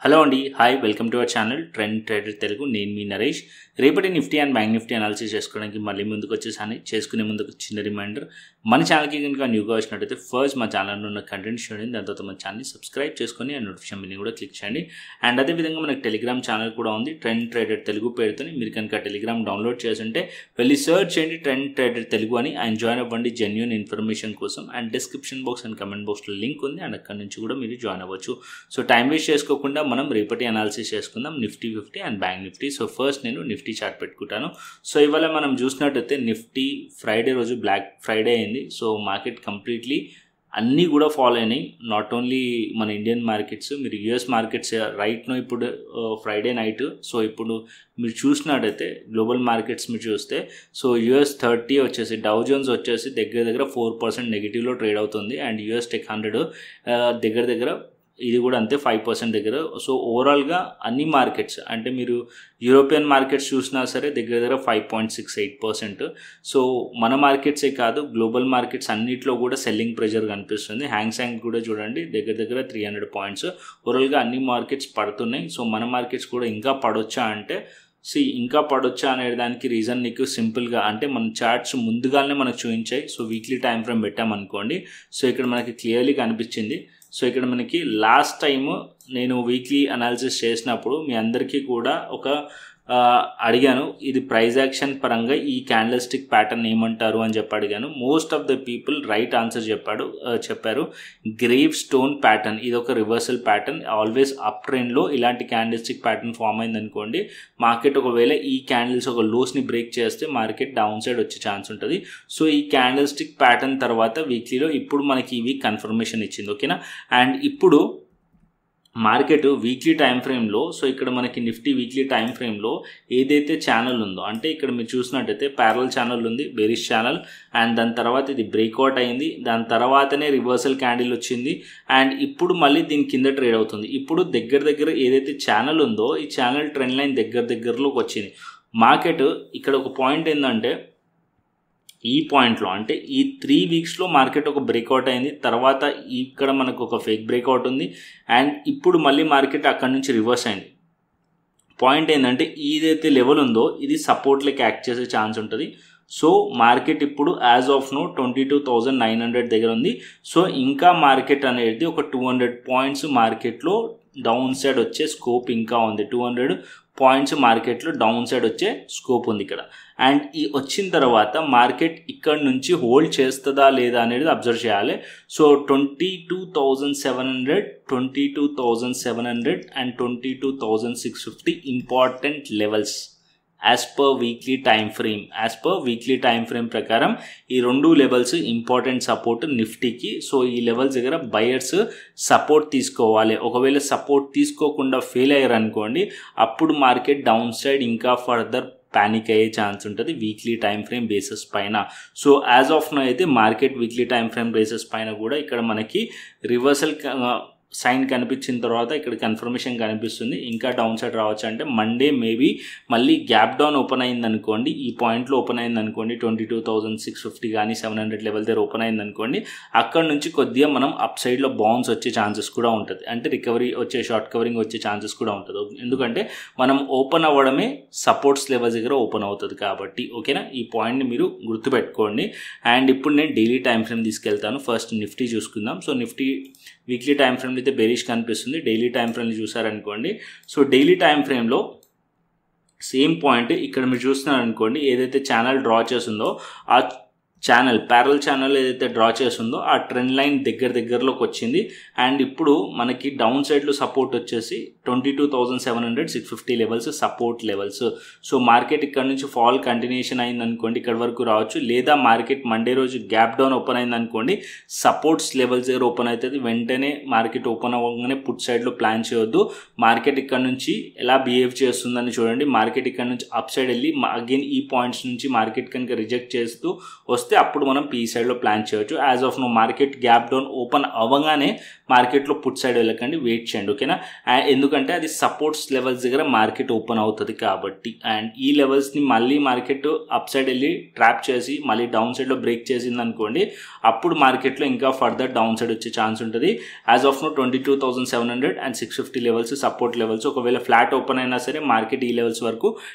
Hello అండి, hi, welcome to our channel trend trader Telugu. నేను మీ నరేష్. రేపటి Nifty and bank Nifty analysis చేసుకోవడానికి మళ్ళీ ముందుకు వచ్చేసాను. చేసుకునే ముందుకు చిన్న రిమైండర్, మన ఛానల్కి కనుక న్యూగా వచ్చినట్టయితే ఫస్ట్ మా ఛానల్లో ఉన్న కంటెంట్ చూడండి, దాని తర్వాత మన ఛానల్ని సబ్స్క్రైబ్ చేసుకొని ఆ నోటిఫికేషన్ బిల్ని కూడా క్లిక్ చేయండి. అండ్ అదేవిధంగా మనకు టెలిగ్రామ్ ఛానల్ కూడా ఉంది, ట్రెండ్ ట్రేడర్ తెలుగు పేరుతో. మీరు కనుక టెలిగ్రామ్ డౌన్లోడ్ చేస్తుంటే వెళ్ళి సర్చ్ చేయండి ట్రెండ్ ట్రేడర్ తెలుగు అని. అండ్ జాయిన్ అవ్వండి జెన్యూన్ ఇన్ఫర్మేషన్ కోసం. And description box and comment బాక్స్లో లింక్ ఉంది, అండ్ అక్కడ నుంచి కూడా మీరు జాయిన్ అవ్వచ్చు. సో టైం వేస్ట్ చేసుకోకుండా మనం రేపటి అనాలిసిస్ చేసుకుందాం, Nifty 50 and bank Nifty. So first నేను నిఫ్టీ చార్ట్ పెట్టుకుంటాను. సో ఇవాళ మనం చూసినట్టయితే నిఫ్టీ ఫ్రైడే రోజు బ్లాక్ ఫ్రైడే అయింది. సో మార్కెట్ కంప్లీట్లీ అన్నీ కూడా ఫాలో అయినాయి. నాట్ ఓన్లీ మన ఇండియన్ మార్కెట్స్, మీరు యుఎస్ మార్కెట్స్ రైట్నో ఇప్పుడు ఫ్రైడే నైట్. సో ఇప్పుడు మీరు చూసినట్టయితే గ్లోబల్ మార్కెట్స్ మీరు చూస్తే, సో యుఎస్ 30 వచ్చేసి డౌ జోన్స్ వచ్చేసి దగ్గర 4% నెగిటివ్లో ట్రేడ్ అవుతుంది. అండ్ యుఎస్ టెక్ 100 దగ్గర ఇది కూడా అంతే 5% దగ్గర. సో ఓవరాల్గా అన్ని మార్కెట్స్ అంటే మీరు యూరోపియన్ మార్కెట్స్ చూసినా సరే దగ్గర 5.68%. సో మన మార్కెట్సే కాదు, గ్లోబల్ మార్కెట్స్ అన్నిట్లో కూడా సెల్లింగ్ ప్రెషర్ కనిపిస్తుంది. హ్యాంగ్ కూడా చూడండి దగ్గర 300 పాయింట్స్. ఓవరాల్గా అన్ని మార్కెట్స్ పడుతున్నాయి. సో మన మార్కెట్స్ కూడా ఇంకా పడొచ్చా అంటే ఇంకా పడొచ్చా అనే దానికి రీజన్ నీకు సింపుల్గా అంటే మన చార్ట్స్ ముందుగానే మనకు చూపించాయి. సో వీక్లీ టైం ఫ్రేమ్ పెట్టామనుకోండి, సో ఇక్కడ మనకి క్లియర్లీ కనిపించింది. సో ఇక్కడ మనకి లాస్ట్ టైము నేను వీక్లీ అనాలిసిస్ చేసినప్పుడు మీ అందరికీ కూడా ఒక అడిగాను, ఇది ప్రైజ్ యాక్షన్ పరంగా ఈ క్యాండిల్ స్టిక్ ప్యాటర్న్ ఏమంటారు అని చెప్పి అడిగాను. Most of the people right answer చెప్పారు గ్రేవ్ స్టోన్ ప్యాటర్న్. ఇది ఒక రివర్సల్ ప్యాటర్న్. ఆల్వేస్ అప్ ట్రెండ్లో ఇలాంటి క్యాండిల్ స్టిక్ ప్యాటర్న్ ఫామ్ అయింది అనుకోండి, మార్కెట్ ఒకవేళ ఈ క్యాండిల్స్ ఒక లోస్ని బ్రేక్ చేస్తే మార్కెట్ డౌన్ సైడ్ వచ్చే ఛాన్స్ ఉంటుంది. సో ఈ క్యాండిల్ స్టిక్ ప్యాటర్న్ తర్వాత వీక్లీలో ఇప్పుడు మనకి ఈ వీక్ కన్ఫర్మేషన్ ఇచ్చింది, ఓకేనా. అండ్ ఇప్పుడు మార్కెట్ వీక్లీ టైం ఫ్రేమ్లో, సో ఇక్కడ మనకి నిఫ్టీ వీక్లీ టైం ఫ్రేమ్లో ఏదైతే ఛానల్ ఉందో, అంటే ఇక్కడ మీరు చూసినట్టయితే ప్యారల్ ఛానల్ ఉంది, బేరిష్ ఛానల్. అండ్ దాని తర్వాత ఇది బ్రేక్అవుట్ అయింది, దాని తర్వాతనే రివర్సల్ క్యాండిల్ వచ్చింది. అండ్ ఇప్పుడు మళ్ళీ దీని కింద ట్రేడ్ అవుతుంది. ఇప్పుడు దగ్గర ఏదైతే ఛానల్ ఉందో ఈ ఛానల్ ట్రెండ్ లైన్ దగ్గరలోకి వచ్చింది. మార్కెట్ ఇక్కడ ఒక పాయింట్ ఏంటంటే ఈ పాయింట్లో అంటే ఈ 3 వీక్స్లో మార్కెట్ ఒక బ్రేక్అవుట్ అయింది. తర్వాత ఇక్కడ మనకు ఒక ఫేక్ బ్రేక్అవుట్ ఉంది. అండ్ ఇప్పుడు మళ్ళీ మార్కెట్ అక్కడ నుంచి రివర్స్ అయింది. పాయింట్ ఏంటంటే ఏదైతే లెవెల్ ఉందో ఇది సపోర్ట్లకి యాక్ట్ చేసే ఛాన్స్ ఉంటుంది. సో మార్కెట్ ఇప్పుడు యాజ్ ఆఫ్ నో 22,900 దగ్గర ఉంది. సో ఇంకా మార్కెట్ అనేది ఒక 200 పాయింట్స్ మార్కెట్లో డౌన్ సైడ్ వచ్చే స్కోప్ ఇంకా ఉంది. 200 పాయింట్స్ మార్కెట్లో డౌన్ సైడ్ వచ్చే స్కోప్ ఉంది ఇక్కడ. అండ్ ఈ వచ్చిన తర్వాత మార్కెట్ ఇక్కడ నుంచి హోల్డ్ చేస్తుందా లేదా అనేది అబ్జర్వ్ చేయాలి. So 22,700, 22,700 and 22,650 important levels as per weekly time frame ప్రకారం ఈ 2 లెవెల్స్ ఇంపార్టెంట్ సపోర్ట్ నిఫ్టీకి. సో ఈ లెవెల్స్ దగ్గర బయర్స్ సపోర్ట్ తీసుకోవాలి. ఒకవేళ సపోర్ట్ తీసుకోకుండా ఫెయిల్ అయ్యారు అనుకోండి, అప్పుడు మార్కెట్ డౌన్ సైడ్ ఇంకా ఫర్దర్ ప్యానిక్ అయ్యే ఛాన్స్ ఉంటుంది వీక్లీ టైం ఫ్రేమ్ బేసిస్ పైన. సో యాజ్ ఆఫ్ నో అయితే market weekly time frame basis పైన కూడా ఇక్కడ మనకి రివర్సల్ సైన్ కనిపించిన తర్వాత ఇక్కడ కన్ఫర్మేషన్ కనిపిస్తుంది. ఇంకా డౌన్ సైడ్ రావచ్చు అంటే మండే మేబీ మళ్ళీ గ్యాప్ డౌన్ ఓపెన్ అయింది అనుకోండి, ఈ పాయింట్లో ఓపెన్ అయింది అనుకోండి, 22,650 కానీ 700 లెవెల్ దగ్గర ఓపెన్ అయింది అనుకోండి, అక్కడ నుంచి కొద్దిగా మనం అప్ సైడ్లో బౌన్స్ వచ్చే ఛాన్సెస్ కూడా ఉంటుంది. అంటే రికవరీ వచ్చే షార్ట్ కవరింగ్ వచ్చే ఛాన్సెస్ కూడా ఉంటుంది. ఎందుకంటే మనం ఓపెన్ అవ్వడమే సపోర్ట్స్ లెవెల్స్ దగ్గర ఓపెన్ అవుతుంది కాబట్టి, ఓకేనా. ఈ పాయింట్ని మీరు గుర్తుపెట్టుకోండి. అండ్ ఇప్పుడు నేను డైలీ టైం ఫ్రేమ్ తీసుకెళ్తాను. ఫస్ట్ నిఫ్టీ చూసుకుందాం. So Nifty weekly time frame అయితే బేరిష్ కనిపిస్తుంది. డైలీ టైం ఫ్రేమ్ని చూసారనుకోండి, సో డైలీ టైం ఫ్రేమ్లో సేమ్ పాయింట్ ఇక్కడ మీరు చూస్తున్నారనుకోండి, ఏదైతే ఛానల్ డ్రా చేస్తుందో ఆ ప్యారల్ ఛానల్ ఏదైతే డ్రా చేస్తుందో ఆ ట్రెండ్ లైన్ దగ్గరలోకి వచ్చింది. అండ్ ఇప్పుడు మనకి డౌన్ సైడ్లో సపోర్ట్ వచ్చేసి 22,700, 650 levels support levels. So market ఇక్కడ నుంచి ఫాల్ కంటిన్యూషన్ అయింది అనుకోండి, ఇక్కడ వరకు రావచ్చు. లేదా మార్కెట్ మండే రోజు గ్యాప్ డౌన్ ఓపెన్ అయింది అనుకోండి, సపోర్ట్స్ లెవెల్స్ దగ్గర ఓపెన్ అవుతుంది. వెంటనే మార్కెట్ ఓపెన్ అవ్వగానే పుట్ సైడ్లో ప్లాన్ చేయొద్దు. మార్కెట్ ఇక్కడ నుంచి ఎలా బిహేవ్ చేస్తుందని చూడండి. మార్కెట్ ఇక్కడ నుంచి అప్ సైడ్ వెళ్ళి అగైన్ ఈ పాయింట్స్ నుంచి మార్కెట్ కనుక రిజెక్ట్ చేస్తూ వస్తే వస్తే అప్పుడు మనం పీ సైడ్లో ప్లాన్ చేయొచ్చు. As of now market gap down open అవ్వగానే మార్కెట్లో పుట్ సైడ్ వెళ్ళకండి, వెయిట్ చేయండి, ఓకేనా. ఎందుకంటే అది సపోర్ట్స్ లెవెల్స్ దగ్గర మార్కెట్ ఓపెన్ అవుతుంది కాబట్టి. అండ్ ఈ లెవెల్స్ని మళ్ళీ మార్కెట్ అప్ సైడ్ వెళ్ళి ట్రాప్ చేసి మళ్ళీ డౌన్ సైడ్లో బ్రేక్ చేసింది అనుకోండి, అప్పుడు మార్కెట్లో ఇంకా ఫర్దర్ డౌన్ సైడ్ వచ్చే ఛాన్స్ ఉంటుంది. As of now 22,700 and 650 levels support levels. ఒకవేళ ఫ్లాట్ ఓపెన్ అయినా సరే మార్కెట్ ఈ లెవెల్స్ వరకు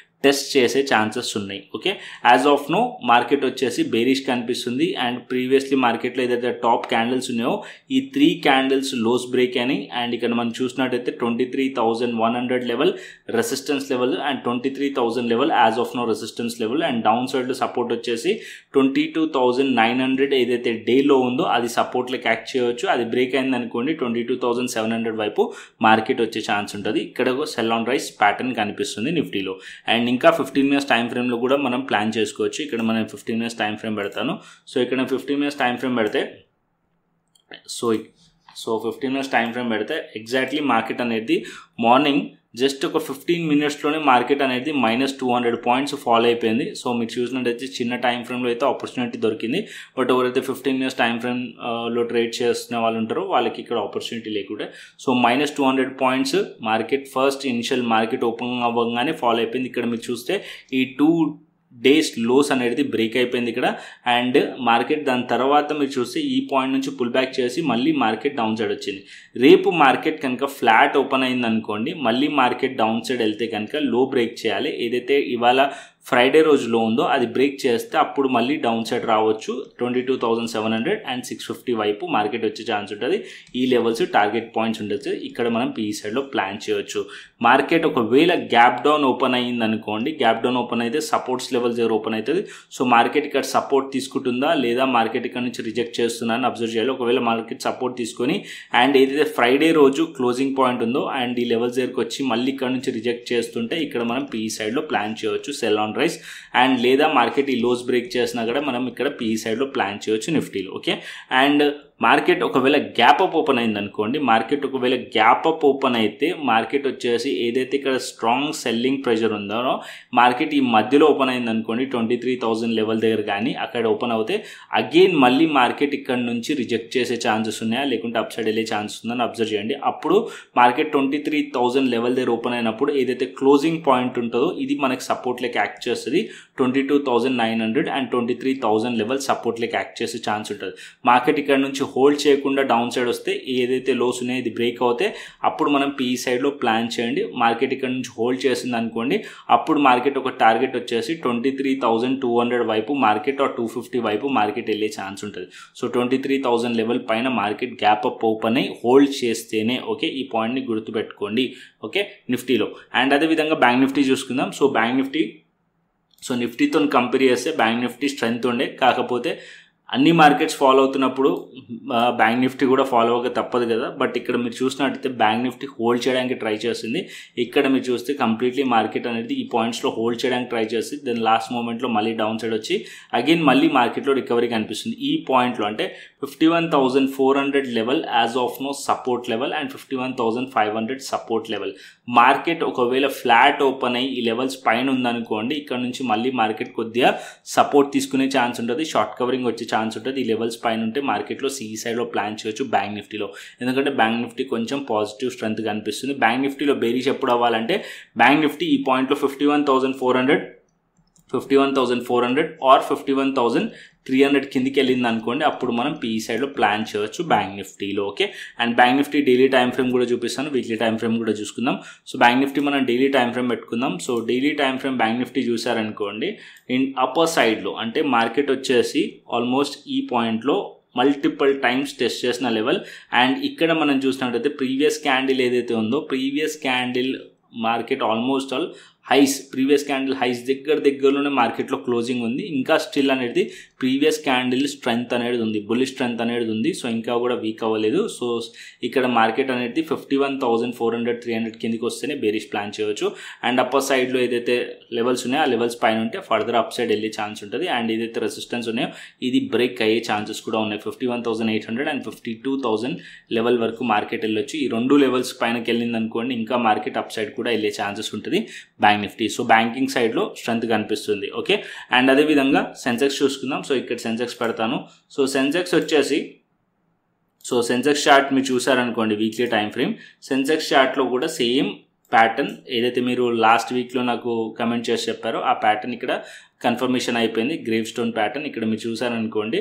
టెస్ట్ చేసే ఛాన్సెస్ ఉన్నాయి, okay. As of now market వచ్చేసి బేరిష్ కనిపిస్తుంది. అండ్ ప్రీవియస్లీ మార్కెట్లో ఏదైతే టాప్ క్యాండిల్స్ ఉన్నాయో ఈ 3 క్యాండిల్స్ లోస్ బ్రేక్ అని. అండ్ ఇక్కడ మనం చూసినట్టయితే 23,100 level resistance level and 23,000 level as of now resistance level. And down side support వచ్చేసి 22,900 ఏదైతే డేలో ఉందో అది సపోర్ట్లోకి యాక్ట్ చేయవచ్చు. అది బ్రేక్ అయింది అనుకోండి 22,700 వైపు మార్కెట్ వచ్చే ఛాన్స్ ఉంటుంది. ఇక్కడ సెల్ ఆన్ రైస్ ప్యాటర్న్ కనిపిస్తుంది నిఫ్టీలో. అండ్ ఇంకా 15 మినిట్స్ టైం ఫ్రేమ్లో కూడా మనం ప్లాన్ చేసుకోవచ్చు. ఇక్కడ మనం 15 మినిట్స్ టైం ఫ్రేమ్ పెడతాను. సో ఇక్కడ 15 మినిట్స్ టైం ఫ్రేమ్ పెడితే సో 15 మినిట్స్ టైం ఫ్రేమ్ పెడితే ఎగ్జాక్ట్లీ మార్కెట్ అనేది మార్నింగ్ జస్ట్ ఒక 15 మినిట్స్లోనే మార్కెట్ అనేది -200 పాయింట్స్ ఫాలో అయిపోయింది. సో మీరు చూసినట్టయితే చిన్న టైం ఫ్రేమ్లో అయితే ఆపర్చునిటీ దొరికింది. బట్ ఎవరైతే 15 మినిట్స్ టైం ఫ్రేమ్లో ట్రేడ్ చేస్తున్న వాళ్ళు ఉంటారో వాళ్ళకి ఇక్కడ ఆపర్చునిటీ లేకుంటే. So -200 points market first initial market open అవ్వగానే ఫాలో అయిపోయింది. ఇక్కడ మీరు చూస్తే ఈ 2 డేస్ లోస్ అనేది బ్రేక్ అయిపోయింది ఇక్కడ. అండ్ మార్కెట్ దాని తర్వాత మీరు చూస్తే ఈ పాయింట్ నుంచి పుల్ బ్యాక్ చేసి మళ్ళీ మార్కెట్ డౌన్ సైడ్ వచ్చింది. రేపు మార్కెట్ కనుక ఫ్లాట్ ఓపెన్ అయింది అనుకోండి, మళ్ళీ మార్కెట్ డౌన్ సైడ్ వెళ్తే కనుక లో బ్రేక్ చేయాలి. ఏదైతే ఇవాళ ఫ్రైడే రోజులో ఉందో అది బ్రేక్ చేస్తే అప్పుడు మళ్ళీ డౌన్ సైడ్ రావచ్చు. 22,700 and 650 వైపు మార్కెట్ వచ్చే ఛాన్స్ ఉంటుంది. ఈ లెవెల్స్ టార్గెట్ పాయింట్స్ ఉండొచ్చు. ఇక్కడ మనం పీ సైడ్లో ప్లాన్ చేయొచ్చు. మార్కెట్ ఒకవేళ గ్యాప్ డౌన్ ఓపెన్ అయ్యింది అనుకోండి, గ్యాప్ డౌన్ ఓపెన్ అయితే సపోర్ట్స్ లెవెల్స్ దగ్గర ఓపెన్ అవుతుంది. సో మార్కెట్ ఇక్కడ సపోర్ట్ తీసుకుంటుందా లేదా మార్కెట్ ఇక్కడ నుంచి రిజెక్ట్ చేస్తుందా అని అబ్జర్వ్ చేయాలి. ఒకవేళ మార్కెట్ సపోర్ట్ తీసుకొని అండ్ ఏదైతే ఫ్రైడే రోజు క్లోజింగ్ పాయింట్ ఉందో అండ్ ఈ లెవెల్స్ దగ్గరకు వచ్చి మళ్ళీ ఇక్కడ నుంచి రిజెక్ట్ చేస్తుంటే ఇక్కడ మనం పీ సైడ్లో ప్లాన్ చేయొచ్చు సెల్ ఆన్ రైస్. అండ్ లేదా మార్కెట్ ఈ లోస్ బ్రేక్ చేసినా కూడా మనం ఇక్కడ పీ సైడ్లో ప్లాన్ చేయొచ్చు నిఫ్టీలో, ఓకే. అండ్ మార్కెట్ ఒకవేళ గ్యాప్ అప్ ఓపెన్ అయింది అనుకోండి, మార్కెట్ ఒకవేళ గ్యాప్ అప్ ఓపెన్ అయితే మార్కెట్ వచ్చేసి ఏదైతే ఇక్కడ స్ట్రాంగ్ సెల్లింగ్ ప్రెషర్ ఉందో మార్కెట్ ఈ మధ్యలో ఓపెన్ అయింది అనుకోండి 23,000 లెవెల్ దగ్గర కానీ అక్కడ ఓపెన్ అవుతే అగైన్ మళ్ళీ మార్కెట్ ఇక్కడ నుంచి రిజెక్ట్ చేసే ఛాన్సెస్ ఉన్నాయా లేకుంటే అప్ సైడ్ వెళ్ళే ఛాన్సెస్ ఉందని అబ్జర్వ్ చేయండి. అప్పుడు మార్కెట్ 23,000 లెవెల్ దగ్గర ఓపెన్ అయినప్పుడు ఏదైతే క్లోజింగ్ పాయింట్ ఉంటుందో ఇది మనకి సపోర్ట్లోకి యాక్ట్ చేస్తుంది. 22,900 and 23,000 లెవెల్ సపోర్ట్లోకి యాక్ట్ చేసే ఛాన్స్ ఉంటుంది. మార్కెట్ ఇక్కడ నుంచి హోల్డ్ చేయకుండా డౌన్ సైడ్ వస్తే ఏదైతే లోస్ ఉన్నాయో ఇది బ్రేక్ అవుతే అప్పుడు మనం పీ సైడ్లో ప్లాన్ చేయండి. మార్కెట్ ఇక్కడ నుంచి హోల్డ్ చేసింది అనుకోండి, అప్పుడు మార్కెట్ ఒక టార్గెట్ వచ్చేసి 23,200 వైపు మార్కెట్ 250 వైపు మార్కెట్ వెళ్ళే ఛాన్స్ ఉంటుంది. సో 23,000 లెవెల్ పైన మార్కెట్ గ్యాప్ అప్ ఓపెన్ అయ్యి హోల్డ్ చేస్తేనే, ఓకే. ఈ పాయింట్ని గుర్తుపెట్టుకోండి, ఓకే, నిఫ్టీలో. అండ్ అదేవిధంగా బ్యాంక్ నిఫ్టీ చూసుకుందాం. సో నిఫ్టీతో కంపేర్ చేస్తే బ్యాంక్ నిఫ్టీ స్ట్రెంత్ ఉండే, కాకపోతే అన్ని మార్కెట్స్ ఫాలో అవుతున్నప్పుడు బ్యాంక్ నిఫ్టీ కూడా ఫాలో అవ్వక తప్పదు కదా. బట్ ఇక్కడ మీరు చూసినట్టయితే బ్యాంక్ నిఫ్టీ హోల్డ్ చేయడానికి ట్రై చేస్తుంది. ఇక్కడ మీరు చూస్తే కంప్లీట్లీ మార్కెట్ అనేది ఈ పాయింట్స్లో హోల్డ్ చేయడానికి ట్రై చేస్తుంది. దెన్ లాస్ట్ మూమెంట్లో మళ్ళీ డౌన్ సైడ్ వచ్చి అగైన్ మళ్ళీ మార్కెట్లో రికవరీ కనిపిస్తుంది. ఈ పాయింట్లో అంటే 51,400 level as of now support level and 51,500 support level. Market ఒకవేళ ఫ్లాట్ ఓపెన్ అయ్యి ఈ లెవెల్స్ పైన ఉందనుకోండి, ఇక్కడ నుంచి మళ్ళీ మార్కెట్ కొద్దిగా సపోర్ట్ తీసుకునే ఛాన్స్ ఉంటుంది, షార్ట్ కవరింగ్ వచ్చే ఛాన్స్ ఉంటుంది. ఈ లెవెల్స్ పైన ఉంటే మార్కెట్లో సి సైడ్లో ప్లాన్ చేయొచ్చు బ్యాంక్ నిఫ్టీలో. ఎందుకంటే బ్యాంక్ నిఫ్టీ కొంచెం పాజిటివ్ స్ట్రెంత్ కనిపిస్తుంది. బ్యాంక్ నిఫ్టీలో బేరీష్ ఎప్పుడు అవ్వాలంటే బ్యాంక్ నిఫ్టీ ఈ పాయింట్లో 51,400 ఆర్ 51,300 కిందికి వెళ్ళింది అనుకోండి, అప్పుడు మనం పీ సైడ్లో ప్లాన్ చేయొచ్చు బ్యాంక్ నిఫ్టీలో, okay. And bank Nifty daily time frame కూడా చూపిస్తాను, వీక్లీ టైం ఫ్రేమ్ కూడా చూసుకుందాం. సో బ్యాంక్ నిఫ్టీ మనం డైలీ టైం ఫ్రేమ్ పెట్టుకుందాం. So daily time frame bank Nifty చూసారనుకోండి, ఇన్ అప్పర్ సైడ్లో అంటే మార్కెట్ వచ్చేసి ఆల్మోస్ట్ ఈ పాయింట్లో మల్టిపుల్ టైమ్స్ టెస్ట్ చేసిన లెవెల్. అండ్ ఇక్కడ మనం చూసినట్టయితే ప్రీవియస్ క్యాండిల్ ఏదైతే ఉందో previous candle market almost all highs, previous candle highs దగ్గరలోనే మార్కెట్లో క్లోజింగ్ ఉంది. ఇంకా స్టిల్ అనేది ప్రీవియస్ క్యాండిల్ స్ట్రెంత్ అనేది ఉంది, బుల్లిష్ స్ట్రెంత్ అనేది ఉంది. సో ఇంకా కూడా వీక్ అవ్వలేదు. సో ఇక్కడ మార్కెట్ అనేది 51,400 300 కిందికి వస్తేనే బేరిష్ ప్లాన్ చేయవచ్చు. అండ్ అప్పర్ సైడ్లో ఏదైతే లెవెల్స్ ఉన్నాయో ఆ లెవెల్స్ పైన ఉంటే ఫర్దర్ అప్ సైడ్ వెళ్ళే ఛాన్స్ ఉంటుంది. అండ్ ఏదైతే రెసిస్టెన్స్ ఉన్నాయో ఇది బ్రేక్ అయ్యే ఛాన్సెస్ కూడా ఉన్నాయి. 51,800 and 52,000 లెవెల్ వరకు మార్కెట్ వెళ్ళొచ్చు. ఈ రెండు లెవెల్స్ పైనకి వెళ్ళింది అనుకోండి ఇంకా మార్కెట్ అప్ సైడ్ కూడా వెళ్ళే ఛాన్సెస్ ఉంటుంది bank bank Nifty. So banking సైడ్లో స్ట్రెంత్ కనిపిస్తుంది. ఓకే, అండ్ అదేవిధంగా సెన్సెక్స్ చూసుకుందాం. సో ఇక్కడ సెన్సెక్స్ పెడతాను. సో సెన్సెక్స్ వచ్చేసి సెన్సెక్స్ చార్ట్ మీరు చూసారనుకోండి వీక్లీ టైం ఫ్రేమ్, సెన్సెక్స్ చార్ట్లో కూడా సేమ్ ప్యాటర్న్ ఏదైతే మీరు లాస్ట్ వీక్లో నాకు కమెంట్ చేసి చెప్పారో ఆ ప్యాటర్న్ ఇక్కడ కన్ఫర్మేషన్ అయిపోయింది. గ్రేవ్ స్టోన్ ప్యాటర్న్ ఇక్కడ మీరు చూసారనుకోండి,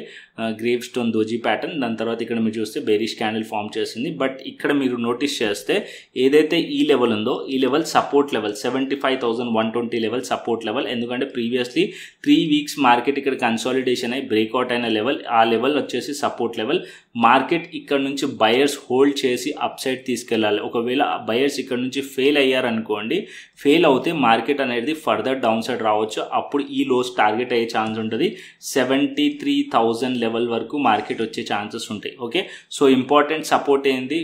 గ్రేవ్ స్టోన్ దోజీ ప్యాటర్న్. దాని తర్వాత ఇక్కడ మీరు చూస్తే బేరిష్ క్యాండిల్ ఫామ్ చేసింది. బట్ ఇక్కడ మీరు నోటీస్ చేస్తే ఏదైతే ఈ లెవెల్ ఉందో ఈ level support level 75,120 level support level. ఎందుకంటే ప్రీవియస్లీ 3 వీక్స్ మార్కెట్ ఇక్కడ కన్సాలిడేషన్ అయ్యి బ్రేక్అవుట్ అయిన లెవెల్, ఆ లెవెల్ వచ్చేసి సపోర్ట్ లెవెల్. మార్కెట్ ఇక్కడ నుంచి బయర్స్ హోల్డ్ చేసి అప్ సైడ్ తీసుకెళ్ళాలి. ఒకవేళ బయర్స్ ఇక్కడ నుంచి ఫెయిల్ అయ్యారనుకోండి, ఫెయిల్ అవుతే మార్కెట్ అనేది ఫర్దర్ డౌన్ సైడ్ రావచ్చు. అప్పుడు ఈ లోస్ టార్గెట్ అయ్యే ఛాన్స్ ఉంటుంది. 73,000 లెవెల్ వరకు మార్కెట్ వచ్చే ఛాన్సెస్ ఉంటాయి. ఓకే, సో ఇంపార్టెంట్ సపోర్ట్ ఏంది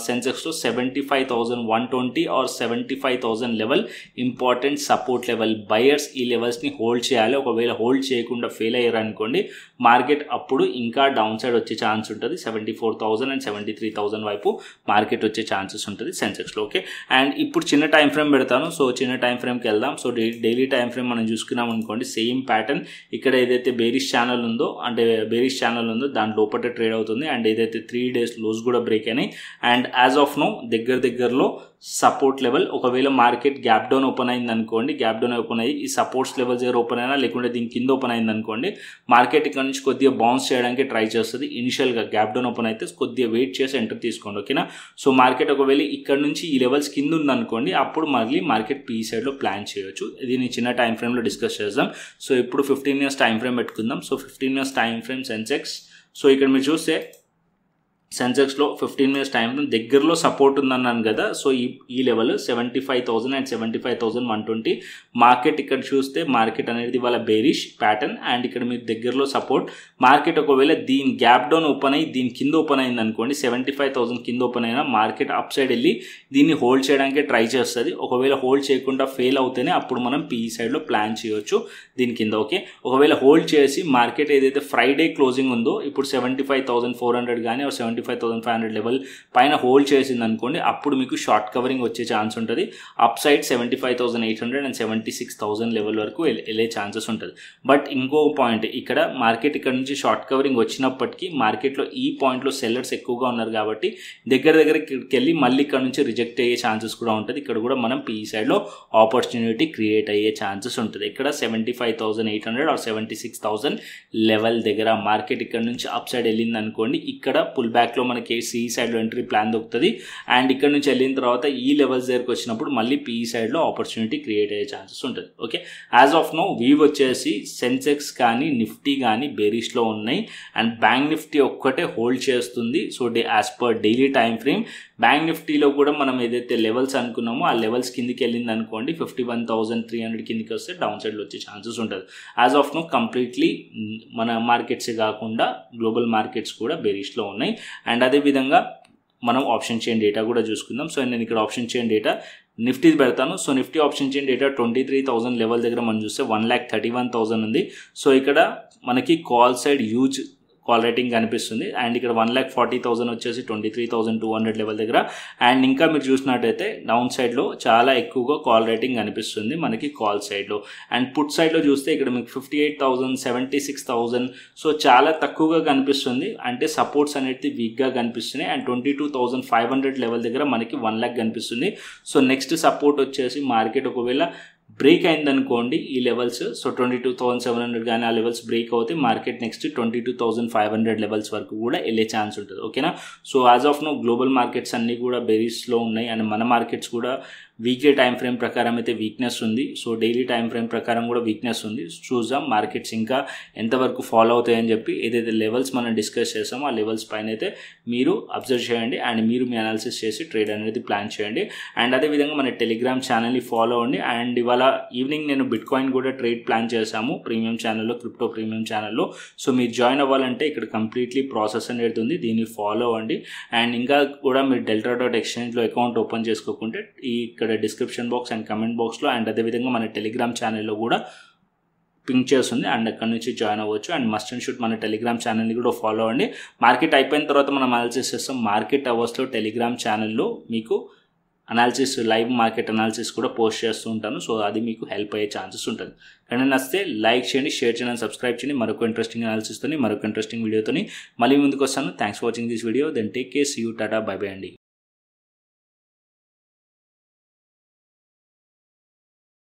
సెన్సెక్స్లో 75,120 or 75,000 level important support level. Buyers ఈ లెవెల్స్ని హోల్డ్ చేయాలి. ఒకవేళ హోల్డ్ చేయకుండా ఫెయిల్ అయ్యారనుకోండి మార్కెట్ అప్పుడు ఇంకా డౌన్ సైడ్ వచ్చే ఛాన్స్ ఉంటుంది. 74,000 అండ్ 73,000 వైపు మార్కెట్ వచ్చే ఛాన్సెస్ ఉంటుంది సెన్సెక్స్లో. ఓకే, అండ్ ఇప్పుడు చిన్న టైం ఫ్రేమ్ పెడతాను. సో చిన్న టైం ఫ్రేమ్కి వెళ్దాం. సో డైలీ టైం ఫ్రేమ్ మనం చూసుకున్నాం అనుకోండి, సేమ్ ప్యాటర్న్. ఇక్కడ ఏదైతే బేరిష్ ఛానల్ ఉందో దాని లోపల ట్రేడ్ అవుతుంది. అండ్ ఏదైతే 3 days లోస్ కూడా బ్రేక్ అయినాయి. అండ్ యాజ్ ఆఫ్ నో దగ్గరలో సపోర్ట్ లెవెల్. ఒకవేళ మార్కెట్ గ్యాప్ డౌన్ ఓపెన్ అయింది అనుకోండి, గ్యాప్ డౌన్ ఓపెన్ అయ్యి ఈ సపోర్ట్స్ లెవెల్ దగ్గర ఓపెన్ అయినా లేకుంటే దీని కింద ఓపెన్ అయింది అనుకోండి, మార్కెట్ ఇక్కడ నుంచి కొద్దిగా బౌన్స్ చేయడానికి ట్రై చేస్తుంది. ఇనిషియల్గా గ్యాప్ డౌన్ ఓపెన్ అయితే కొద్దిగా వెయిట్ చేసి ఎంటర్ తీసుకోండి. ఓకేనా, సో మార్కెట్ ఒకవేళ ఇక్కడ నుంచి ఈ లెవెల్స్ కింద ఉందనుకోండి, అప్పుడు మళ్ళీ మార్కెట్ పీ సైడ్లో ప్లాన్ చేయొచ్చు. దీన్ని చిన్న టైం ఫ్రేమ్లో డిస్కస్ చేద్దాం. సో ఇప్పుడు 15 years టైం ఫ్రేమ్ పెట్టుకుందాం. So 15 years time frame Sensex. So ఇక్కడ మీరు చూస్తే సెన్సెక్స్లో 15 years టైం ఫ్రేమ్ దగ్గరలో సపోర్ట్ ఉందన్నాను కదా. సో ఈ లెవెల్ 75,000 అండ్ 75,120. మార్కెట్ ఇక్కడ చూస్తే మార్కెట్ అనేది వాళ్ళ బేరిష్ ప్యాటర్న్. అండ్ ఇక్కడ మీరు దగ్గరలో సపోర్ట్. మార్కెట్ ఒకవేళ దీని గ్యాప్ డౌన్ ఓపెన్ అయ్యి దీని కింద ఓపెన్ అయింది అనుకోండి, 75,000 కింద ఓపెన్ అయినా మార్కెట్ అప్ సైడ్ వెళ్ళి దీన్ని హోల్డ్ చేయడానికి ట్రై చేస్తుంది. ఒకవేళ హోల్డ్ చేయకుండా ఫెయిల్ అవుతేనే అప్పుడు మనం పీఈ సైడ్లో ప్లాన్ చేయొచ్చు దీని కింద. ఓకే, ఒకవేళ హోల్డ్ చేసి మార్కెట్ ఏదైతే ఫ్రైడే క్లోజింగ్ ఉందో ఇప్పుడు 75,400 కానీ 75,500 లెవెల్ పైన హోల్డ్ చేసింది అనుకోండి, అప్పుడు మీకు షార్ట్ కవరింగ్ వచ్చే ఛాన్స్ ఉంటుంది. అప్ సైడ్ 75,800 అండ్ 76,000 లెవెల్ వరకు వెళ్ళే ఛాన్సెస్ ఉంటుంది. బట్ ఇంకో పాయింట్, ఇక్కడ మార్కెట్ ఇక్కడ నుంచి షార్ట్ కవరింగ్ వచ్చినప్పటికీ మార్కెట్లో ఈ పాయింట్లో సెల్లర్స్ ఎక్కువగా ఉన్నారు కాబట్టి దగ్గరికి వెళ్ళి మళ్ళీ ఇక్కడ నుంచి రిజెక్ట్ అయ్యే ఛాన్సెస్ కూడా ఉంటుంది. ఇక్కడ కూడా మనం పీఈ సైడ్లో ఆపర్చునిటీ క్రియేట్ అయ్యే ఛాన్సెస్ ఉంటుంది. ఇక్కడ 75,800 ఆర్ 76,000 లెవెల్ దగ్గర మార్కెట్ ఇక్కడ నుంచి అప్ సైడ్ వెళ్ళింది అనుకోండి, ఇక్కడ పుల్ బ్యాక్లో మనకి సి సైడ్లో ఎంట్రీ ప్లాన్ దొరుకుతుంది. అండ్ ఇక్కడ నుంచి వెళ్ళిన తర్వాత ఈ లెవెల్స్ దగ్గరకు వచ్చినప్పుడు మళ్ళీ పీఈ సైడ్లో ఆపర్చునిటీ క్రియేట్ అయ్యే ఛాన్సెస్ ఉంటుంది. Okay, as of now view వచ్చేసి సెన్సెక్స్ కానీ నిఫ్టీ కానీ బేరిష్లో ఉన్నాయి. అండ్ బ్యాంక్ నిఫ్టీ ఒక్కటే హోల్డ్ చేస్తుంది. So as per daily time frame bank నిఫ్టీలో కూడా మనం ఏదైతే లెవెల్స్ అనుకున్నామో ఆ లెవెల్స్ కిందికి వెళ్ళింది అనుకోండి, 51,300 కిందికి వస్తే డౌన్ సైడ్లో వచ్చే ఛాన్సెస్ ఉంటుంది. యాజ్ ఆఫ్ నో కంప్లీట్లీ మన మార్కెట్సే కాకుండా గ్లోబల్ మార్కెట్స్ కూడా బేరిష్లో ఉన్నాయి. అండ్ అదేవిధంగా మనం ఆప్షన్ చైన్ డేటా కూడా చూసుకుందాం. సో నేను ఇక్కడ ఆప్షన్ చైన్ డేటా నిఫ్టీ పెడతాను. So Nifty option chain data 23,000 level దగ్గర మనం చూస్తే 1,31,000 ఉంది. సో ఇక్కడ మనకి call side huge call rating కనిపిస్తుంది. అండ్ ఇక్కడ 1,40,000 వచ్చేసి 23,200 లెవెల్ దగ్గర. అండ్ ఇంకా మీరు చూసినట్టయితే డౌన్ సైడ్లో చాలా ఎక్కువగా కాల్ రేటింగ్ కనిపిస్తుంది మనకి కాల్ సైడ్లో. అండ్ పుట్ సైడ్లో చూస్తే ఇక్కడ మీకు 58,000, 76,000 సో చాలా తక్కువగా కనిపిస్తుంది. అంటే సపోర్ట్స్ అనేది వీక్గా కనిపిస్తున్నాయి. అండ్ 22,500 లెవెల్ దగ్గర మనకి 1 lakh కనిపిస్తుంది. సో నెక్స్ట్ సపోర్ట్ వచ్చేసి మార్కెట్ ఒకవేళ బ్రేక్ అయిందనుకోండి ఈ లెవెల్స్, సో 22,700 కానీ ఆ లెవెల్స్ బ్రేక్ అవుతే మార్కెట్ నెక్స్ట్ 22,500 లెవెల్స్ వరకు కూడా వెళ్ళే ఛాన్స్ ఉంటుంది. ఓకేనా, so as of now global markets అన్నీ కూడా బెరీస్లో ఉన్నాయి. అండ్ మన మార్కెట్స్ కూడా వీక్లీ టైం ఫ్రేమ్ ప్రకారం అయితే వీక్నెస్ ఉంది. సో డైలీ టైం ఫ్రేమ్ ప్రకారం కూడా వీక్నెస్ ఉంది. చూద్దాం మార్కెట్స్ ఇంకా ఎంతవరకు ఫాలో అవుతాయని చెప్పి. ఏదైతే లెవెల్స్ మనం డిస్కస్ చేస్తామో ఆ లెవెల్స్ పైన అయితే మీరు అబ్జర్వ్ చేయండి అండ్ మీరు మీ అనాలిసిస్ చేసి ట్రేడ్ అనేది ప్లాన్ చేయండి. అండ్ అదేవిధంగా మన టెలిగ్రామ్ ఛానల్ని ఫాలో అవ్వండి. అండ్ ఇవాళ ఈవినింగ్ నేను బిట్ కాయిన్ కూడా ట్రేడ్ ప్లాన్ చేశాము ప్రీమియం ఛానల్లో, క్రిప్టో ప్రీమియం ఛానల్లో. సో మీరు జాయిన్ అవ్వాలంటే ఇక్కడ కంప్లీట్లీ ప్రాసెస్ అనేది ఉంది, దీన్ని ఫాలో అవ్వండి. అండ్ ఇంకా కూడా మీరు delta.exchangeలో అకౌంట్ ఓపెన్ చేసుకోకుంటే ఇక్కడ డిస్క్రిప్షన్ బాక్స్ అండ్ కమెంట్ బాక్స్లో అండ్ అదేవిధంగా మన టెలిగ్రామ్ ఛానల్లో కూడా పింక్ చేస్తుంది. అండ్ అక్కడ నుంచి జాయిన్ అవ్వచ్చు. అండ్ మస్ట్ అండ్ షుడ్ మన టెలిగ్రామ్ ఛానల్ని కూడా ఫాలో అవ్వండి. మార్కెట్ అయిపోయిన తర్వాత మనం అనాలిసిస్ చేస్తాం. మార్కెట్ అవర్స్లో టెలిగ్రామ్ ఛానల్లో మీకు అనాలిసిస్, లైవ్ మార్కెట్ అనాలిసిస్ కూడా పోస్ట్ చేస్తూ ఉంటాను. సో అది మీకు హెల్ప్ అయ్యే ఛాన్సెస్ ఉంటుంది. కానీ నచ్చితే లైక్ చేయండి, షేర్ చేయండి, సబ్స్క్రైబ్ చేయండి. మరొక ఇంట్రెస్టింగ్ అనాలిసిస్తోని, మరొక ఇంట్రెస్టింగ్ వీడియోతోని మళ్ళీ ముందుకు వస్తాను. Thanks for watching this video. Then take care, see you, tata, bye bye అండి.